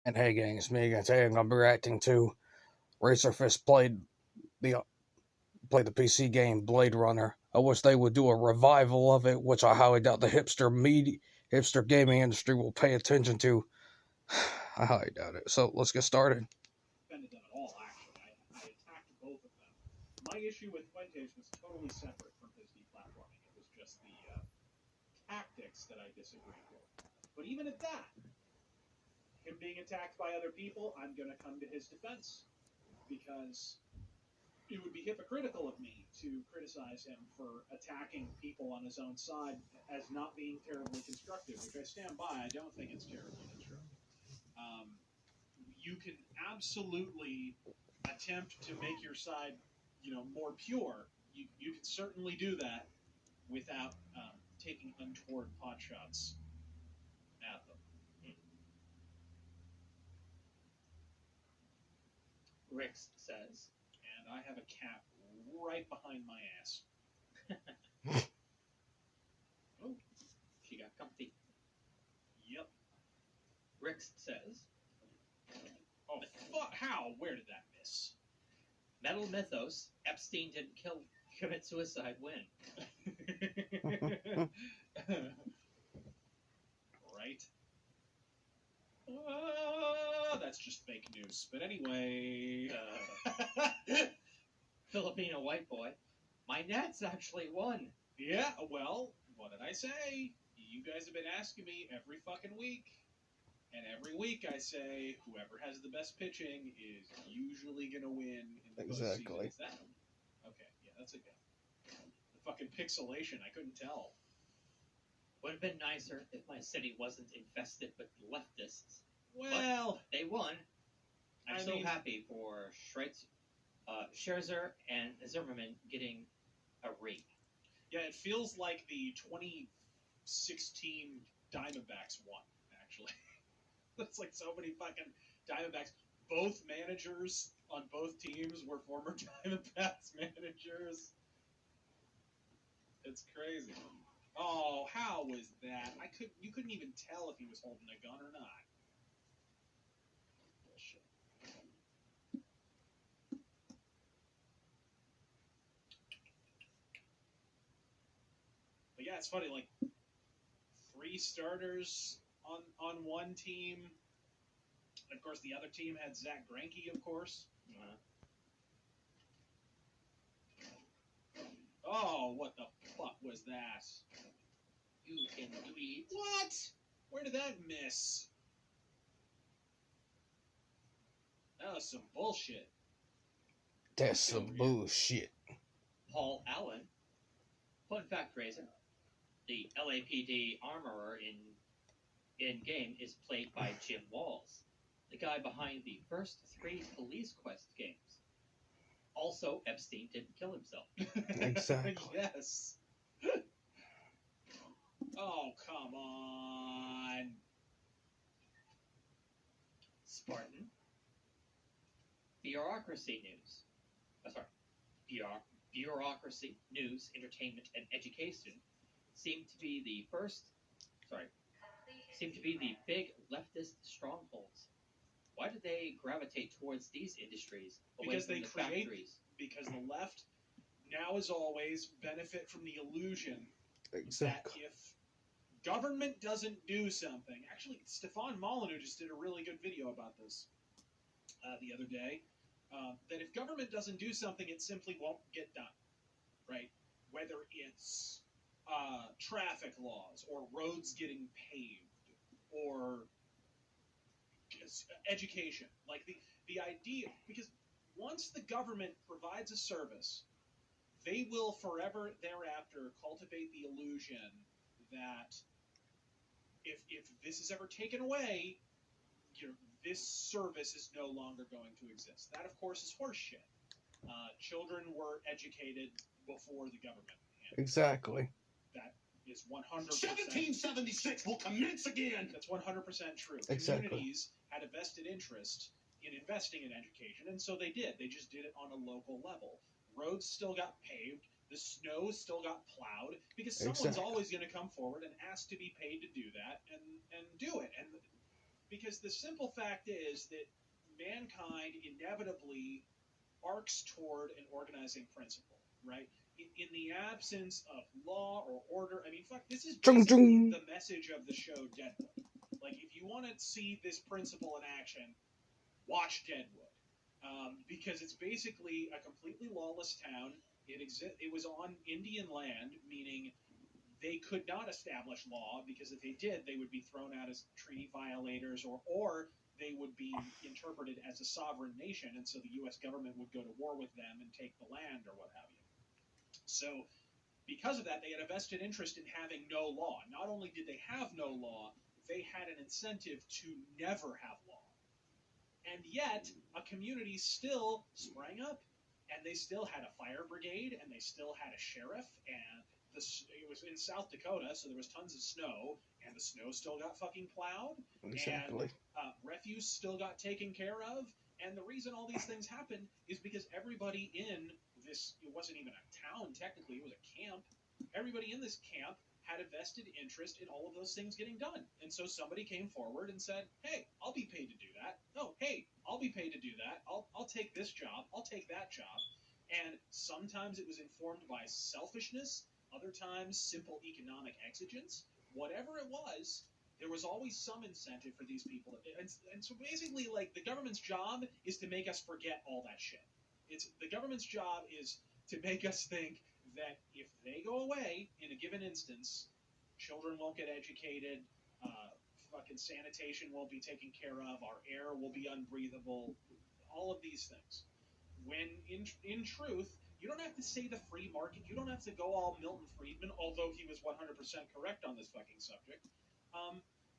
And hey gang, it's me again. Today I'm gonna be reacting to Racer Fist play the PC game Blade Runner. I wish they would do a revival of it, which I highly doubt the hipster gaming industry will pay attention to. I highly doubt it. So let's get started. Defended them at all, actually. I attacked both of them. My issue with Fuentes was totally separate from his deplatforming. It was just the tactics that I disagreed with. But even at that, him being attacked by other people, I'm going to come to his defense. Because it would be hypocritical of me to criticize him for attacking people on his own side as not being terribly constructive, which I stand by. I don't think it's terribly constructive. You can absolutely attempt to make your side, more pure. You can certainly do that without taking untoward pot shots at them. Rix says, and I have a cat right behind my ass. Oh, she got comfy. Yep. Rix says, oh, fuck, how? Where did that miss? Metal Mythos, Epstein didn't commit suicide, win. Right? That's just fake news. But anyway... Filipino white boy, my Nats actually won. Yeah, well, what did I say? You guys have been asking me every fucking week. And every week I say, whoever has the best pitching is usually going to win in the postseason. Is that him? Okay, yeah, that's a guy. The fucking pixelation, I couldn't tell. Would have been nicer if my city wasn't infested with leftists. Well, but they won. I'm so happy for Scherzer and Zimmerman getting a ring. Yeah, it feels like the 2016 Diamondbacks won, actually. That's like so many fucking Diamondbacks. Both managers on both teams were former Diamondbacks managers. It's crazy. Oh, how was that? You couldn't even tell if he was holding a gun or not. Bullshit. But yeah, it's funny, like 3 starters on one team. Of course, the other team had Zach Greinke, of course. Oh, what the fuck was that? You can tweet. What? Where did that miss? That was some bullshit. That's some bullshit. Paul Allen. Fun fact, Fraser. The LAPD armorer in game is played by Jim Walls, the guy behind the first 3 Police Quest games. Also, Epstein didn't kill himself. Exactly. Yes. Oh, come on. Spartan. Bureaucracy news. Bureaucracy, news, entertainment, and education seem to be the big leftist strongholds. Why do they gravitate towards these industries away from the factories? Because the left, now as always, benefit from the illusion that if government doesn't do something... Actually, Stefan Molyneux just did a really good video about this the other day. That if government doesn't do something, it simply won't get done. Right? Whether it's traffic laws, or roads getting paved, or education. Like the idea, because once the government provides a service, they will forever thereafter cultivate the illusion that if this is ever taken away, this service is no longer going to exist. That, of course, is horseshit. Children were educated before the government. Exactly. That is 100%. 1776 will commence again. That's 100% true. Exactly. Communities had a vested interest in investing in education, and so they did. They just did it on a local level. Roads still got paved. The snow still got plowed, because someone's always going to come forward and ask to be paid to do that and do it. And Because the simple fact is that mankind inevitably arcs toward an organizing principle, right? In the absence of law or order, I mean, fuck, this is Chung basically chung. the message of the show Deadwood. Like, if you want to see this principle in action, watch Deadwood. Because it's basically a completely lawless town. It was on Indian land, meaning they could not establish law, because if they did, they would be thrown out as treaty violators, or they would be interpreted as a sovereign nation, and so the U.S. government would go to war with them and take the land or what have you. So, because of that, they had a vested interest in having no law. Not only did they have no law, they had an incentive to never have law. And yet, a community still sprang up, and they still had a fire brigade, and they still had a sheriff, and it was in South Dakota, so there was tons of snow, and the snow still got fucking plowed, Exactly. and refuse still got taken care of. And the reason all these things happened is because everybody in this, it wasn't even a town technically, it was a camp. Everybody in this camp had a vested interest in all of those things getting done. And so somebody came forward and said, hey, I'll be paid to do that. Oh, hey, I'll be paid to do that. I'll take this job. I'll take that job. And sometimes it was informed by selfishness. Other times, simple economic exigence. Whatever it was, there was always some incentive for these people. And so basically, like, the government's job is to make us forget all that shit. The government's job is to make us think that if they go away in a given instance, children won't get educated, fucking sanitation won't be taken care of, our air will be unbreathable, all of these things. When in truth, you don't have to say the free market. You don't have to go all Milton Friedman, although he was 100% correct on this fucking subject.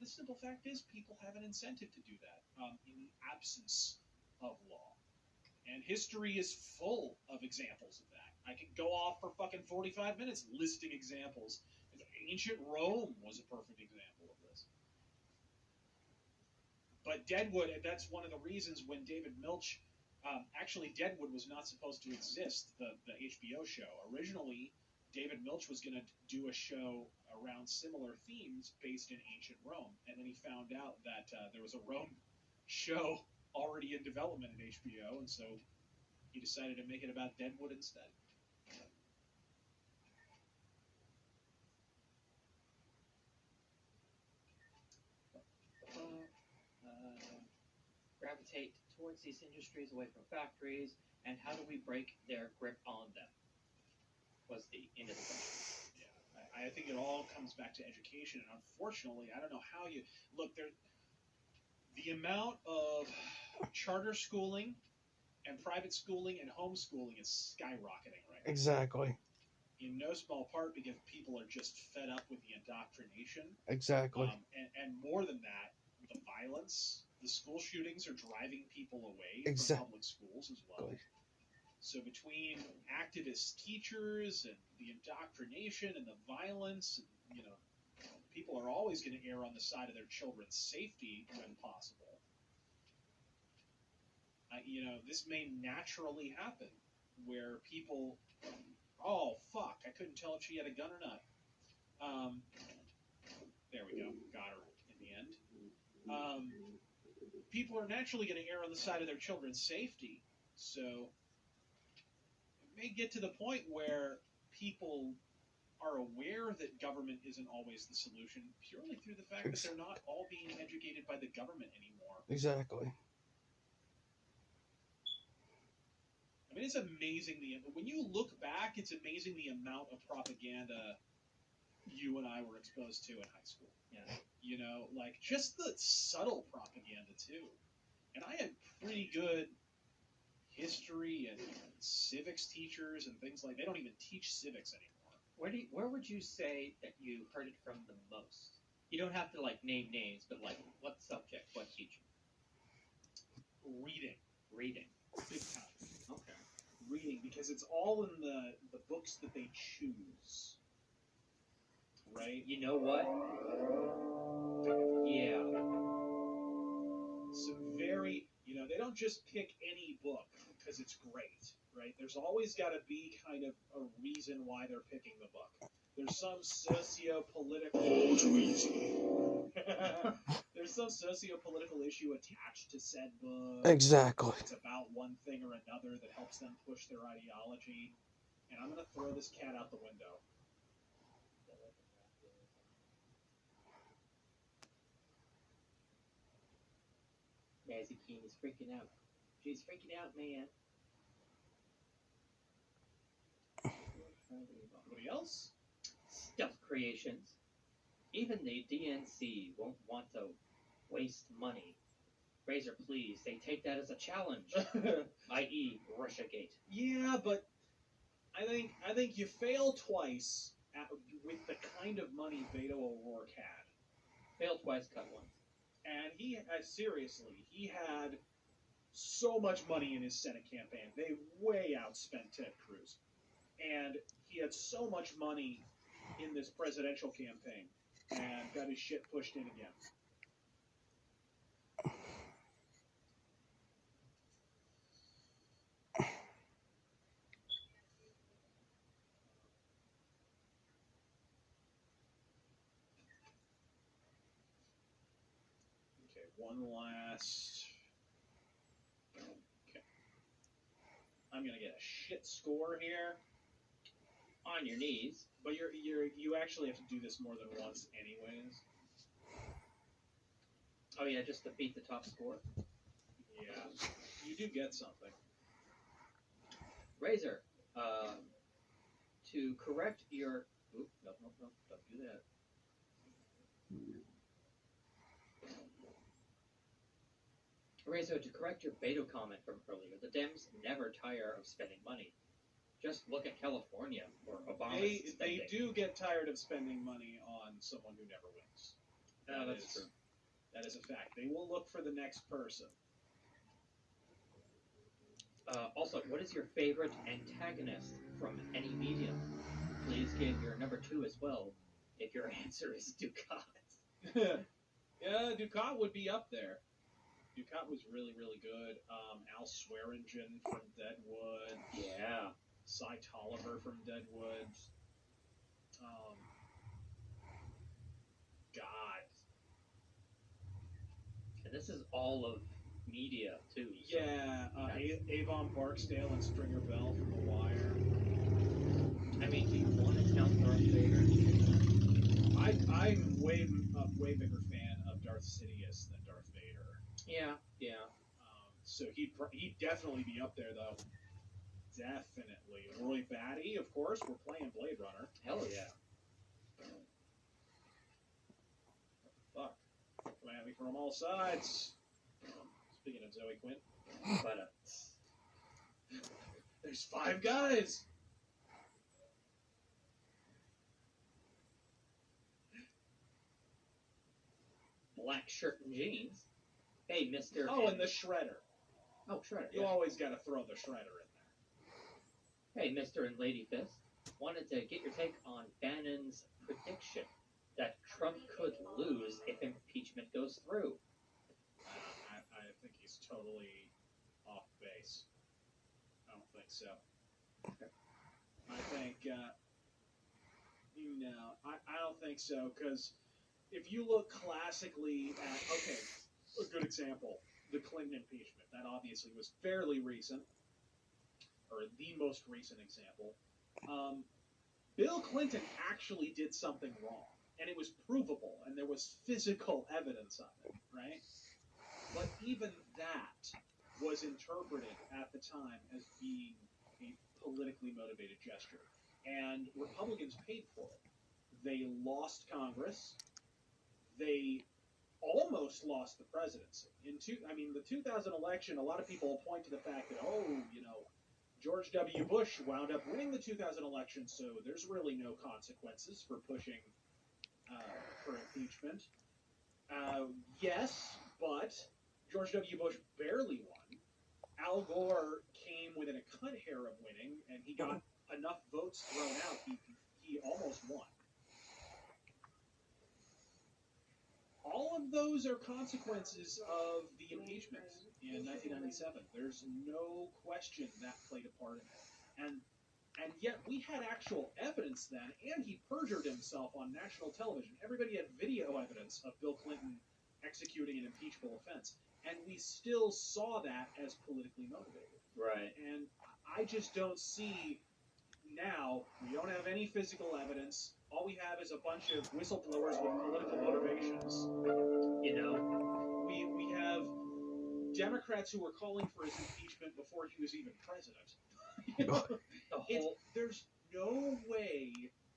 The simple fact is people have an incentive to do that in the absence of law. And history is full of examples of that. I could go off for fucking 45 minutes listing examples. Ancient Rome was a perfect example of this. But Deadwood, that's one of the reasons when David Milch... actually, Deadwood was not supposed to exist, the HBO show. Originally, David Milch was going to do a show around similar themes based in ancient Rome. And then he found out that there was a Rome show already in development at HBO, and so he decided to make it about Deadwood instead. Gravitate towards these industries away from factories, and how do we break their grip on them? Was the end of the question. Yeah, I think it all comes back to education, and unfortunately, I don't know how you look there. The amount of charter schooling and private schooling and homeschooling is skyrocketing right now. Exactly. In no small part because people are just fed up with the indoctrination. Exactly. And more than that, the violence. The school shootings are driving people away from public schools as well. So between activist teachers and the indoctrination and the violence, people are always going to err on the side of their children's safety when possible. This may naturally happen where people, oh, fuck, I couldn't tell if she had a gun or not. There we go. Got her in the end. People are naturally going to err on the side of their children's safety. So it may get to the point where people are aware that government isn't always the solution purely through the fact that they're not all being educated by the government anymore. Exactly. I mean, it's amazing. When you look back, it's amazing the amount of propaganda you and I were exposed to in high school. Yeah. Like just the subtle propaganda too. And I had pretty good history and civics teachers and things like. They don't even teach civics anymore. Where would you say that you heard it from the most? You don't have to name names, but what subject, what teacher? Reading. Big time. Okay. Reading, because it's all in the books that they choose. Right? You know what? Yeah. Some very, they don't just pick any book because it's great, right? There's always got to be kind of a reason why they're picking the book. There's some socio-political... Oh, too easy. There's some socio-political issue attached to said book. Exactly. It's about one thing or another that helps them push their ideology. And I'm gonna throw this cat out the window. Mazzy Keen is freaking out. She's freaking out, man. Anybody else? Stuff creations. Even the DNC won't want to waste money. Razor, please, they take that as a challenge, i.e., Russiagate. Yeah, but I think you fail twice with the kind of money Beto O'Rourke had. Failed twice, cut once. And he had so much money in his Senate campaign. They way outspent Ted Cruz. And he had so much money in this presidential campaign and got his shit pushed in again. Okay, one last. Okay. I'm gonna get a shit score here. On your knees. But you actually have to do this more than once anyways. Oh yeah, just to beat the top score. Yeah. You do get something. Razor, to correct your... Oop, no, don't do that. Razor, to correct your Beto comment from earlier, the Dems never tire of spending money. Just look at California or Obama's spending. They do get tired of spending money on someone who never wins. That's true. That is a fact. They will look for the next person. Also, what is your favorite antagonist from any medium? Please give your number 2 as well, if your answer is Ducat. Yeah, Ducat would be up there. Ducat was really, really good. Al Swearingen from Deadwood. Yeah. Cy Tolliver from Deadwood. God. And this is all of media, too. So Yeah, Avon Barksdale and Stringer Bell from The Wire. I mean, do you want to count Darth Vader? I'm way bigger fan of Darth Sidious than Darth Vader. Yeah. So he'd definitely be up there, though. Definitely. Roy Batty, of course. We're playing Blade Runner. Hell yeah. Fuck. Coming at me from all sides. Speaking of Zoe Quinn. But, There's 5 guys! black shirt and jeans. Hey, Mr. Oh, and the Shredder. Oh, Shredder. You Yeah. always gotta throw the Shredder in there. Hey, Mr. and Lady Fist. Wanted to get your take on Bannon's prediction that Trump could lose if impeachment goes through. I think he's totally off base. I don't think so. I think, no, I don't think so, because if you look classically at, okay, a good example, the Clinton impeachment, that obviously was fairly recent, or the most recent example. Bill Clinton actually did something wrong, and it was provable, and there was physical evidence of it, right? But even that was interpreted at the time as being a politically motivated gesture, and Republicans paid for it. They lost Congress. They almost lost the presidency. The 2000 election, a lot of people point to the fact that, George W. Bush wound up winning the 2000 election, so there's really no consequences for pushing for impeachment. Yes, but George W. Bush barely won. Al Gore came within a cut hair of winning, and he got enough votes thrown out, he almost won. All of those are consequences of the impeachment in 1997. There's no question that played a part in it. And yet we had actual evidence then, and he perjured himself on national television. Everybody had video evidence of Bill Clinton executing an impeachable offense. And we still saw that as politically motivated. Right. And I just don't see now, we don't have any physical evidence. All we have is a bunch of whistleblowers with political motivations. You know, We have Democrats who were calling for his impeachment before he was even president. You know? the whole There's no way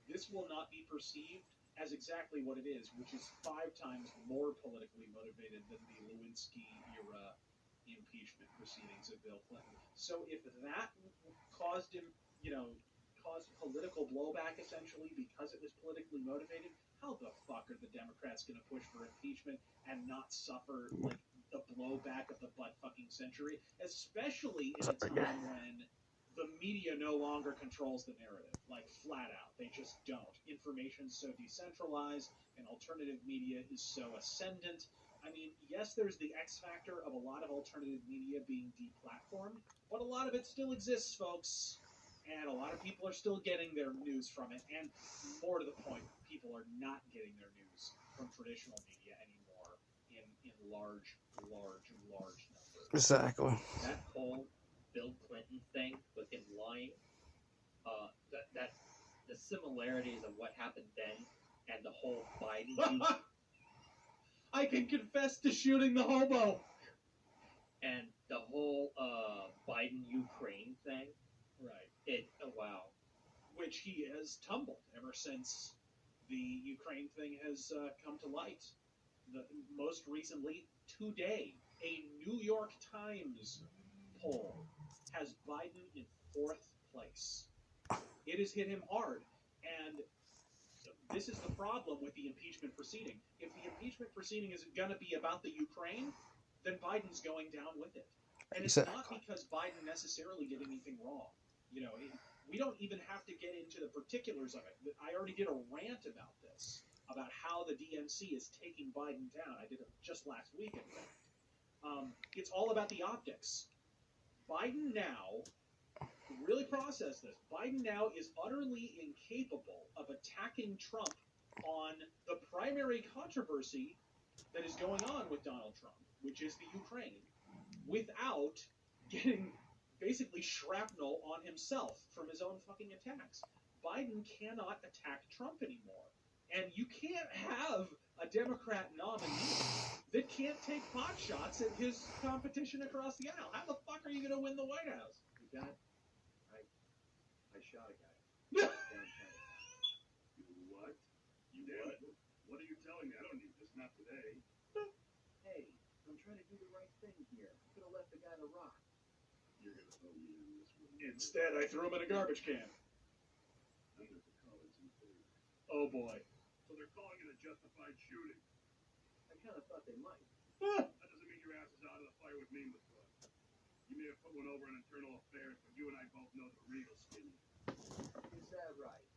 this will not be perceived as exactly what it is, which is 5 times more politically motivated than the Lewinsky-era impeachment proceedings of Bill Clinton. So if that caused him, caused political blowback essentially because it was politically motivated, how the fuck are the Democrats going to push for impeachment and not suffer like the blowback of the butt fucking century, especially in a time when the media no longer controls the narrative, like flat out. They just don't. Information's so decentralized, and alternative media is so ascendant. I mean, yes, there's the X factor of a lot of alternative media being deplatformed, but a lot of it still exists, folks. And a lot of people are still getting their news from it. And more to the point, people are not getting their news from traditional media anymore in large numbers. Exactly. that whole Bill Clinton thing with him lying, that the similarities of what happened then and the whole Biden I can confess to shooting the hobo. and the whole Biden Ukraine thing. Right. Wow. Which he has tumbled ever since the Ukraine thing has come to light. Most recently, today, a New York Times poll has Biden in 4th place. It has hit him hard, and this is the problem with the impeachment proceeding. If the impeachment proceeding isn't going to be about the Ukraine, then Biden's going down with it. And it's not because Biden necessarily did anything wrong. We don't even have to get into the particulars of it. I already did a rant about this, about how the DNC is taking Biden down. I did it just last week, in fact. It's all about the optics. Biden now, really process this, Biden now is utterly incapable of attacking Trump on the primary controversy that is going on with Donald Trump, which is the Ukraine, without getting basically shrapnel on himself from his own fucking attacks. Biden cannot attack Trump anymore. And you can't have a Democrat nominee that can't take pot shots at his competition across the aisle. How the fuck are you going to win the White House? Lieutenant, I shot a guy. You what? You did? What are you telling me? I don't need this. Not today. Hey, I'm trying to do the right thing here. I could have left the guy to rot. You're going to throw me in this one. Instead, I threw him in a garbage can. I'm going to call it some things. Oh boy. So they're calling it a justified shooting. I kind of thought they might. That doesn't mean your ass is out of the fire with me, McCoy. You may have put one over in internal affairs, but you and I both know the real skinny. Is that right?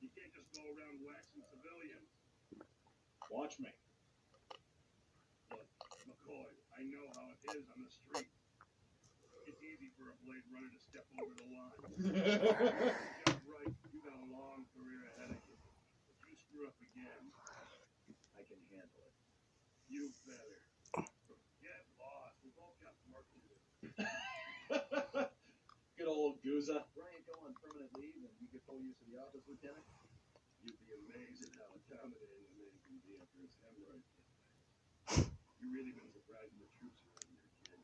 You can't just go around waxing civilians. Watch me. Look, McCoy, I know how it is on the street. It's easy for a Blade Runner to step over the line. Just right, you got a long career ahead of you. If you screw up again, I can handle it. you better. Get lost. We both got work to do. Good old Guza. Bryant go on permanent leave and you get full use of the office, Lieutenant? You'd be amazed at how accommodating a man can be after his hemorrhoid gets back. You really been surprising the troops around here, kid.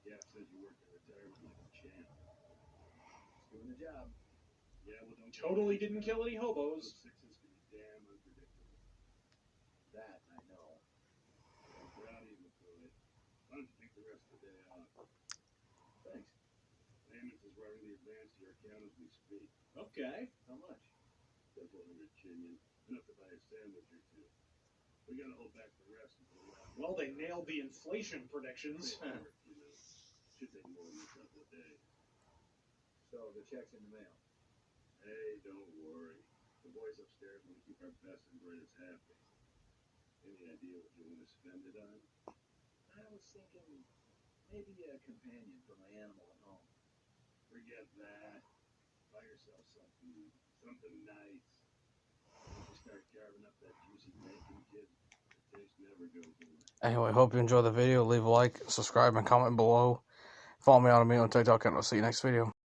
Yap says you worked in retirement like a champ. Just doing the job. Yeah, well, don't Totally didn't kill any hobos. Those sixes can be damn unpredictable. That I know. I'm proud of you, McCoy. Why don't you take the rest of the day off? Thanks. Amos is writing the advance to your account as we speak. Okay. How much? Several hundred chinion. Enough to buy a sandwich or two. We gotta hold back the rest until the last. Well, they nailed the inflation predictions. Paperwork, you know. Should take more than a couple of days. So the check's in the mail. Hey, don't worry. The boys upstairs want to keep our best and brightest happy. Any idea what you want to spend it on? I was thinking maybe a companion for my animal at home. Forget that. Buy yourself something nice. Just start carving up that juicy bacon, kid. The taste never goes away. Anyway, hope you enjoy the video. Leave a like, subscribe, and comment below. Follow me on TikTok, and I'll see you next video.